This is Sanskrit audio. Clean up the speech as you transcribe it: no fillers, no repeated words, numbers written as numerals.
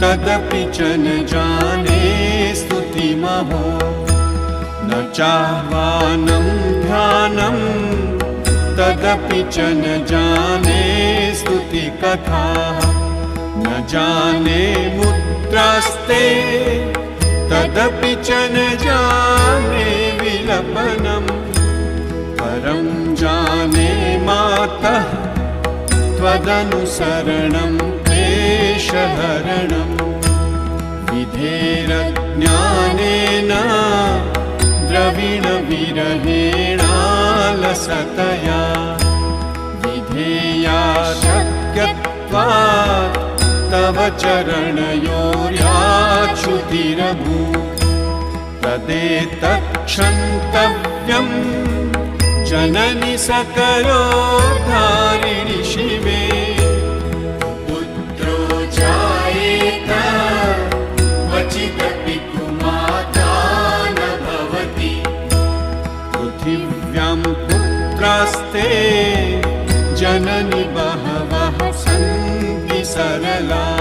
तदपि च न जाने स्तुतिमहो। न चाह्वानं ध्यानं तदपि च न जाने स्तुतिकथाः। न जाने मुद्रास्ते तदपि च न जाने विलपनम्। परं जाने मातः त्वदनुसरणं क्लेशहरणम्। विधेरज्ञानेन द्रविणविरहेणालसतया विधेया शक्यत्वात् तव चरणयोर्याच्युतिरभूत्। तदेतत्क्षन्तव्यं जननि सकलोद्धारिणि शिवे। पुत्रो जायेत क्वचिदपि कुमाता न भवति। पृथिव्यां पुत्रास्ते जननि बहवः सन्ति सरला।